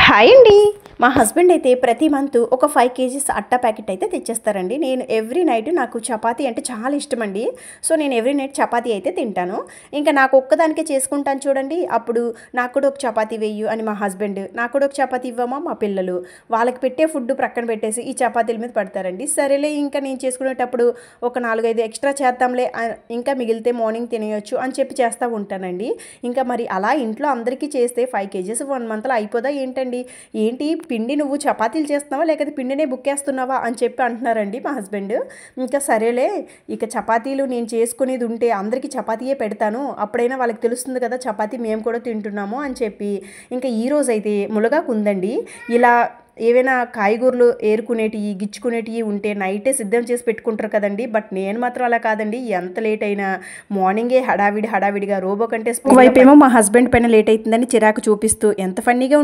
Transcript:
Hi అండి. మా husband అయితే ప్రతి మంత్ ఒక 5 కేజీస్ అట్టా ప్యాకెట్ అయితే తెచ్చేస్తారండి. నేను ఎవ్రీ నైట్ నాకు చపాతీ అంటే చాలా ఇష్టమండి. సో నేను ఎవ్రీ నైట్ చపాతీ అయితే తింటాను. ఇంకా నాకు ఒక్కదానికే చేసుకుంటాను చూడండి. అప్పుడు నాకు కూడా ఒక చపాతీ వెయ్యు అని మా హస్బెండ్, నాకు కూడా ఒక చపాతీ ఇవ్వమా మా పిల్లలు, వాళ్ళకి పెట్టే ఫుడ్ ప్రక్కన పెట్టేసి ఈ చపాతీల మీద పడతారండి. సరేలే ఇంకా నేను చేసుకునేటప్పుడు ఒక 4, 5 ఎక్స్ట్రా చేద్దాంలే, ఇంకా మిగిలితే మార్నింగ్ తినేయొచ్చు అని చెప్పి చేస్తూ ఉంటానండి. ఇంకా మరి అలా ఇంట్లో అందరికీ చేస్తే 5 కేజీస్ 1 మంత్లో అయిపోదా ఏంటండి? ఏంటి పిండి నువ్వు చపాతీలు చేస్తున్నావా లేకపోతే పిండినే బుక్కేస్తున్నావా అని చెప్పి అంటున్నారండి మా హస్బెండ్. ఇంకా సరేలే, ఇక చపాతీలు నేను చేసుకునేది ఉంటే అందరికీ చపాతీయే పెడతాను, అప్పుడైనా వాళ్ళకి తెలుస్తుంది కదా చపాతీ మేము కూడా తింటున్నాము అని చెప్పి. ఇంకా ఈరోజైతే ములగాకు ఉందండి. ఇలా ఏవైనా కాయగూరలు ఏరుకునేటివి గిచ్చుకునేటివి ఉంటే నైటే సిద్ధం చేసి పెట్టుకుంటారు కదండి. బట్ నేను మాత్రం అలా కాదండి. ఎంత లేట్ అయినా మార్నింగే హడావిడిగా రోబో కంటే వైపేమో మా హస్బెండ్ పైన లేట్ అవుతుందని చిరాకు చూపిస్తూ ఎంత ఫన్నీగా